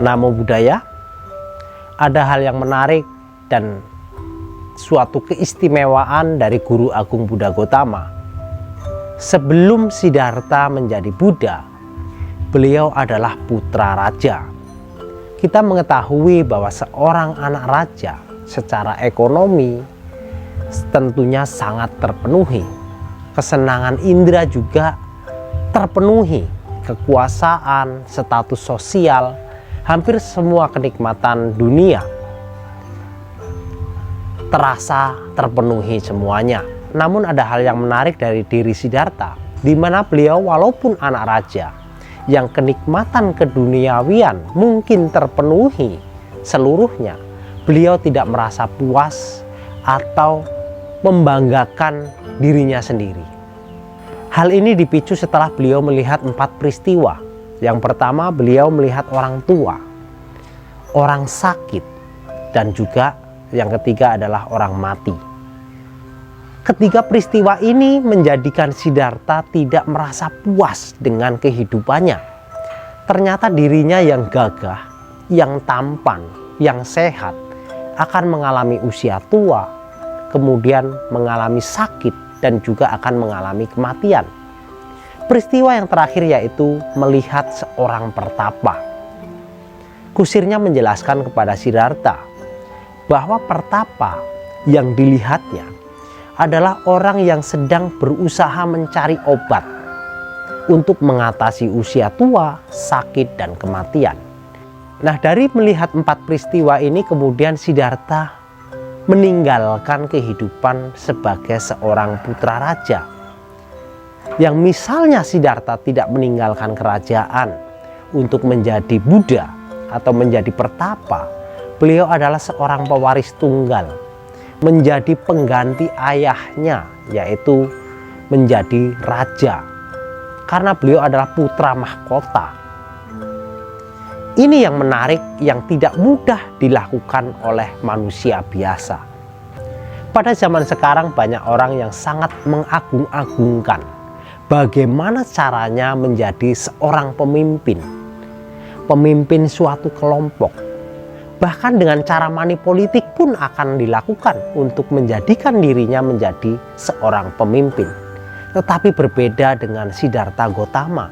Namo Buddhaya. Ada hal yang menarik dan suatu keistimewaan dari Guru Agung Buddha Gotama. Sebelum Siddhartha menjadi Buddha, beliau adalah putra raja. Kita mengetahui bahwa seorang anak raja secara ekonomi tentunya sangat terpenuhi. Kesenangan indera juga terpenuhi. Kekuasaan, status sosial, hampir semua kenikmatan dunia terasa terpenuhi semuanya. Namun ada hal yang menarik dari diri Siddhartha, di mana beliau walaupun anak raja yang kenikmatan keduniawian mungkin terpenuhi seluruhnya, beliau tidak merasa puas atau membanggakan dirinya sendiri. Hal ini dipicu setelah beliau melihat 4 peristiwa. Yang pertama, beliau melihat orang tua, orang sakit, dan juga yang ketiga adalah orang mati. Ketiga peristiwa ini menjadikan Siddhartha tidak merasa puas dengan kehidupannya. Ternyata dirinya yang gagah, yang tampan, yang sehat akan mengalami usia tua, kemudian mengalami sakit, dan juga akan mengalami kematian. Peristiwa yang terakhir yaitu melihat seorang pertapa. Kusirnya menjelaskan kepada Siddhartha bahwa pertapa yang dilihatnya adalah orang yang sedang berusaha mencari obat untuk mengatasi usia tua, sakit, dan kematian. Nah, dari melihat 4 peristiwa ini kemudian Siddhartha meninggalkan kehidupan sebagai seorang putra raja. Yang misalnya Siddhartha tidak meninggalkan kerajaan untuk menjadi Buddha atau menjadi pertapa, beliau adalah seorang pewaris tunggal, menjadi pengganti ayahnya, yaitu menjadi raja, karena beliau adalah putra mahkota. Ini yang menarik, yang tidak mudah dilakukan oleh manusia biasa. Pada zaman sekarang banyak orang yang sangat mengagung-agungkan bagaimana caranya menjadi seorang pemimpin, pemimpin suatu kelompok. Bahkan dengan cara manipolitik pun akan dilakukan untuk menjadikan dirinya menjadi seorang pemimpin. Tetapi berbeda dengan Siddhartha Gautama,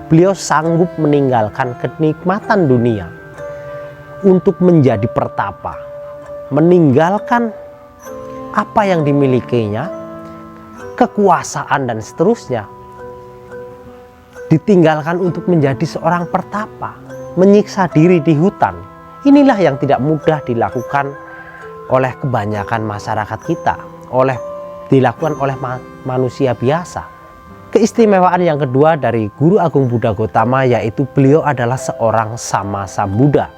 beliau sanggup meninggalkan kenikmatan dunia untuk menjadi pertapa, meninggalkan apa yang dimilikinya, kekuasaan dan seterusnya, ditinggalkan untuk menjadi seorang pertapa, menyiksa diri di hutan. Inilah yang tidak mudah dilakukan oleh kebanyakan masyarakat kita, dilakukan oleh manusia biasa. Keistimewaan yang kedua dari Guru Agung Buddha Gotama yaitu beliau adalah seorang Sammasambuddha.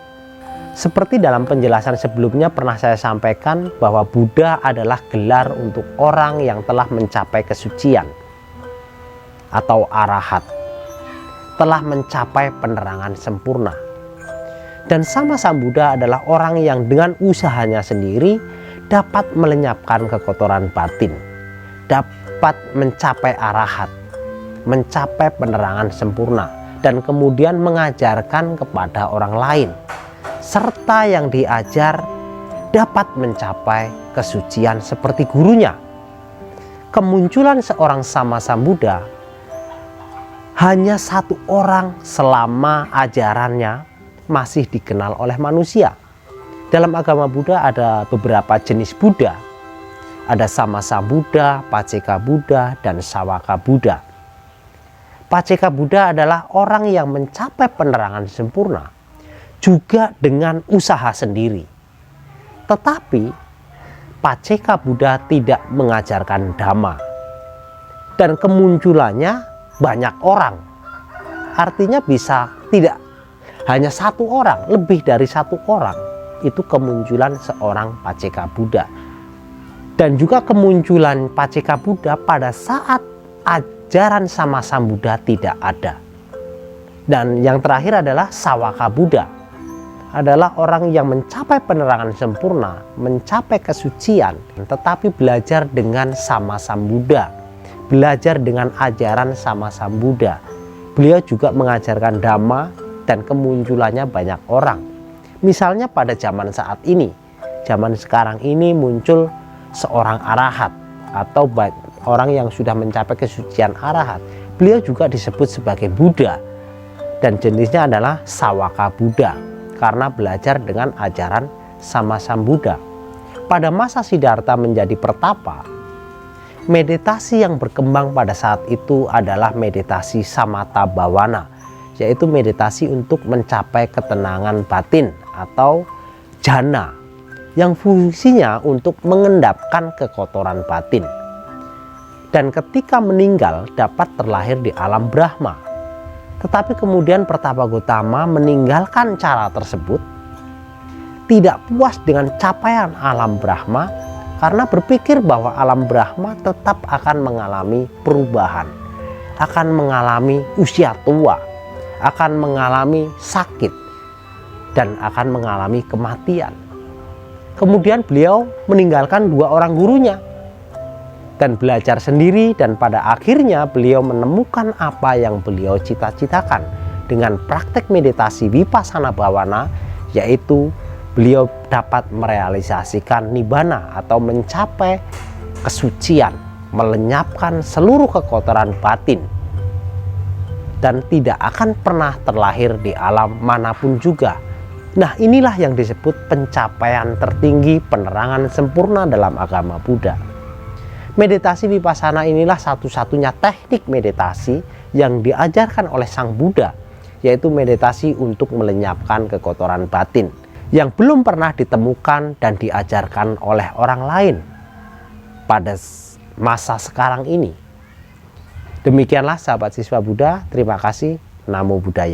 Seperti dalam penjelasan sebelumnya pernah saya sampaikan bahwa Buddha adalah gelar untuk orang yang telah mencapai kesucian atau arahat, telah mencapai penerangan sempurna. Dan Sammasambuddha adalah orang yang dengan usahanya sendiri dapat melenyapkan kekotoran batin, dapat mencapai arahat, mencapai penerangan sempurna, dan kemudian mengajarkan kepada orang lain, serta yang diajar dapat mencapai kesucian seperti gurunya. Kemunculan seorang Sammasambuddha hanya 1 orang selama ajarannya masih dikenal oleh manusia. Dalam agama Buddha ada beberapa jenis Buddha. Ada Sammasambuddha, Pacceka Buddha, dan Sawaka Buddha. Pacceka Buddha adalah orang yang mencapai penerangan sempurna juga dengan usaha sendiri. Tetapi Pacceka Buddha tidak mengajarkan Dhamma, dan kemunculannya banyak orang. Artinya bisa tidak hanya 1 orang, lebih dari 1 orang itu kemunculan seorang Pacceka Buddha. Dan juga kemunculan Pacceka Buddha pada saat ajaran Sammasambuddha tidak ada. Dan yang terakhir adalah Sawaka Buddha, adalah orang yang mencapai penerangan sempurna, mencapai kesucian, tetapi belajar dengan Sammasambuddha, belajar dengan ajaran Sammasambuddha. Beliau juga mengajarkan Dhamma dan kemunculannya banyak orang. Misalnya pada zaman saat ini, zaman sekarang ini muncul seorang arahat atau orang yang sudah mencapai kesucian arahat. Beliau juga disebut sebagai Buddha dan jenisnya adalah Sawaka Buddha karena belajar dengan ajaran Sama Sambuddha. Pada masa Siddhartha menjadi pertapa, meditasi yang berkembang pada saat itu adalah meditasi Samatha Bhavana, yaitu meditasi untuk mencapai ketenangan batin atau jhana yang fungsinya untuk mengendapkan kekotoran batin. Dan ketika meninggal dapat terlahir di alam Brahma. Tetapi kemudian Pertapa Gotama meninggalkan cara tersebut, tidak puas dengan capaian alam Brahma karena berpikir bahwa alam Brahma tetap akan mengalami perubahan, akan mengalami usia tua, akan mengalami sakit, dan akan mengalami kematian. Kemudian beliau meninggalkan dua orang gurunya dan belajar sendiri, dan pada akhirnya beliau menemukan apa yang beliau cita-citakan dengan praktek meditasi Vipassana Bhavana, yaitu beliau dapat merealisasikan nibbana atau mencapai kesucian, melenyapkan seluruh kekotoran batin dan tidak akan pernah terlahir di alam manapun juga. Nah, inilah yang disebut pencapaian tertinggi, penerangan sempurna dalam agama Buddha. Meditasi Vipassana inilah satu-satunya teknik meditasi yang diajarkan oleh Sang Buddha, yaitu meditasi untuk melenyapkan kekotoran batin yang belum pernah ditemukan dan diajarkan oleh orang lain pada masa sekarang ini. Demikianlah sahabat siswa Buddha, terima kasih. Namo Buddhaya.